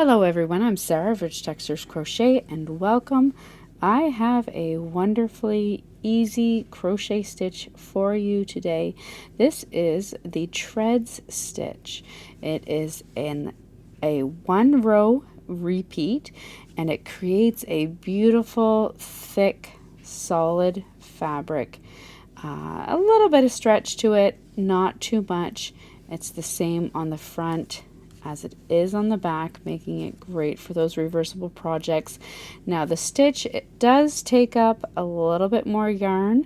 Hello everyone, I'm Sarah of Rich Textures Crochet and welcome. I have a wonderfully easy crochet stitch for you today. This is the treads stitch. It is in a one row repeat and it creates a beautiful thick solid fabric. A little bit of stretch to it, not too much. It's the same on the front as it is on the back, making it great for those reversible projects. Now the stitch, it does take up a little bit more yarn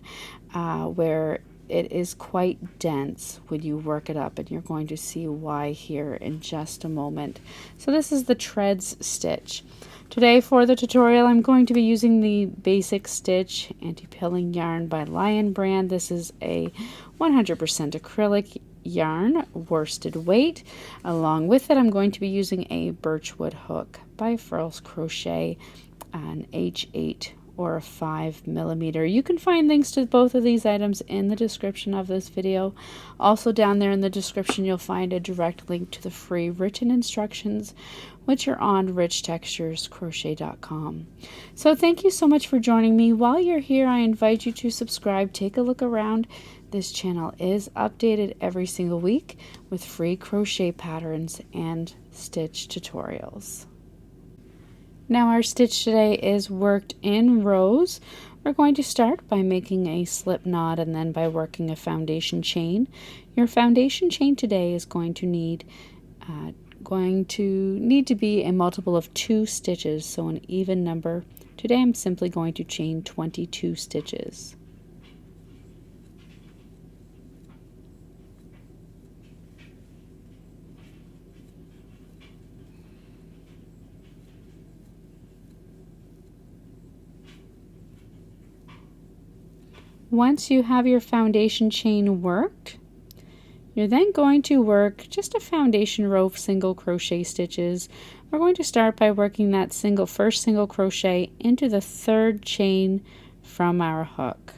where it is quite dense when you work it up, and you're going to see why here in just a moment. So this is the treads stitch. Today for the tutorial I'm going to be using the Basic Stitch Anti-Pilling Yarn by Lion brand. This is a 100% acrylic yarn, worsted weight. Along with it I'm going to be using a birchwood hook by Furls Crochet, an H8 or a 5mm. You can find links to both of these items in the description of this video. Also down there in the description you'll find a direct link to the free written instructions, which are on richtexturescrochet.com. So thank you so much for joining me. While you're here, I invite you to subscribe, take a look around. This channel is updated every single week with free crochet patterns and stitch tutorials. Now our stitch today is worked in rows. We're going to start by making a slip knot and then by working a foundation chain. Your foundation chain today is going to need to be a multiple of 2 stitches, so an even number. Today I'm simply going to chain 22 stitches. Once you have your foundation chain worked, you're then going to work just a foundation row of single crochet stitches. We're going to start by working that first single crochet into the 3rd chain from our hook.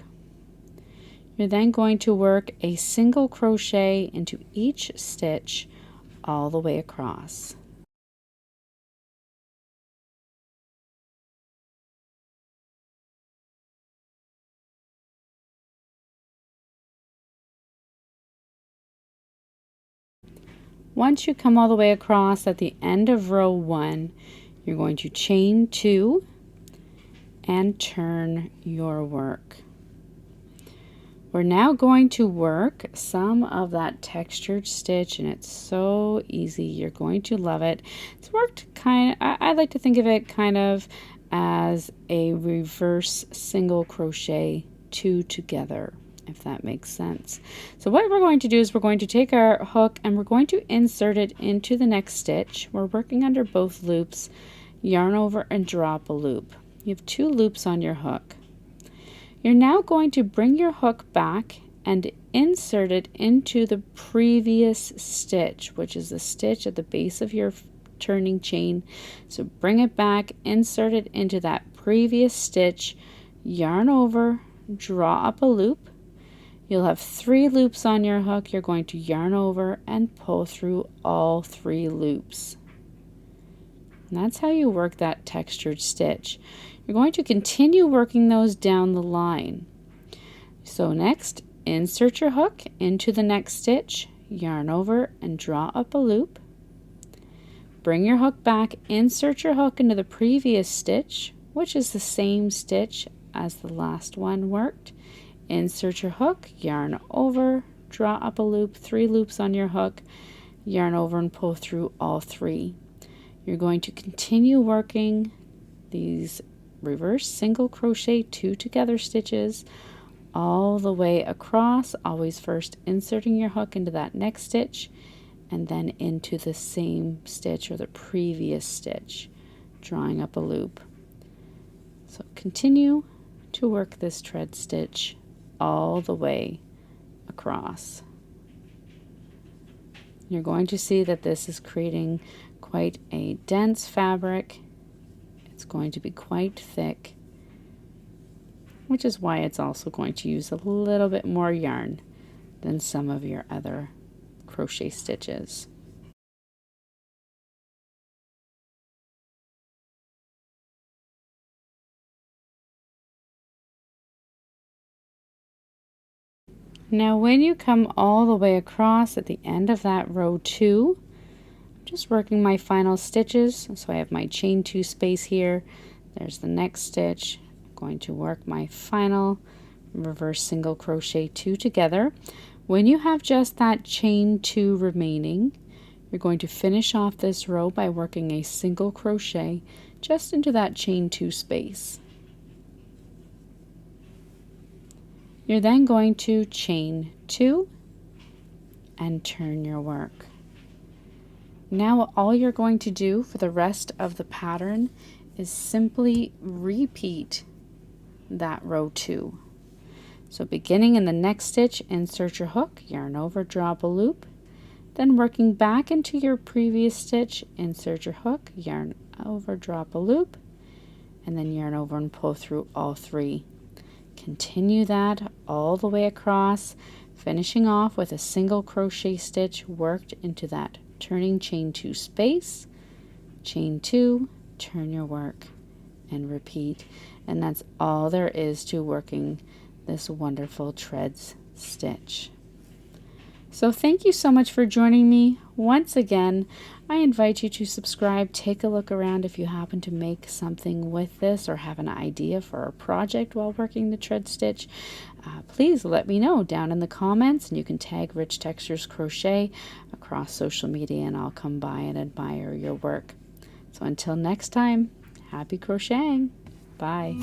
You're then going to work a single crochet into each stitch all the way across. Once you come all the way across at the end of row 1, you're going to chain 2 and turn your work. We're now going to work some of that textured stitch, and it's so easy. You're going to love it. It's worked I like to think of it kind of as a reverse single crochet 2 together, if that makes sense. So what we're going to do is we're going to take our hook and we're going to insert it into the next stitch. We're working under both loops, yarn over and drop a loop. You have 2 loops on your hook. You're now going to bring your hook back and insert it into the previous stitch, which is the stitch at the base of your turning chain. So bring it back, insert it into that previous stitch, yarn over, draw up a loop. You'll have 3 loops on your hook. You're going to yarn over and pull through all 3 loops. And that's how you work that textured stitch. You're going to continue working those down the line. So next, insert your hook into the next stitch, yarn over and draw up a loop. Bring your hook back, insert your hook into the previous stitch, which is the same stitch as the last one worked. Insert your hook, yarn over, draw up a loop, 3 loops on your hook, yarn over and pull through all 3. You're going to continue working these reverse single crochet 2 together stitches all the way across, always first inserting your hook into that next stitch and then into the same stitch or the previous stitch, drawing up a loop. So continue to work this tread stitch all the way across. You're going to see that this is creating quite a dense fabric. It's going to be quite thick, which is why it's also going to use a little bit more yarn than some of your other crochet stitches. Now when you come all the way across at the end of that row 2, just working my final stitches. So I have my chain 2 space here. There's the next stitch. I'm going to work my final reverse single crochet 2 together. When you have just that chain 2 remaining, you're going to finish off this row by working a single crochet just into that chain 2 space. You're then going to chain 2 and turn your work. Now all you're going to do for the rest of the pattern is simply repeat that row 2. So beginning in the next stitch, insert your hook, yarn over, drop a loop, then working back into your previous stitch, insert your hook, yarn over, drop a loop, and then yarn over and pull through all 3. Continue that all the way across, finishing off with a single crochet stitch worked into that turning chain 2 space, chain 2, turn your work, and repeat. And that's all there is to working this wonderful treads stitch. So thank you so much for joining me. Once again, I invite you to subscribe, take a look around if you happen to make something with this or have an idea for a project while working the tread stitch. Please let me know down in the comments, and you can tag Rich Textures Crochet across social media and I'll come by and admire your work. So until next time, happy crocheting. Bye.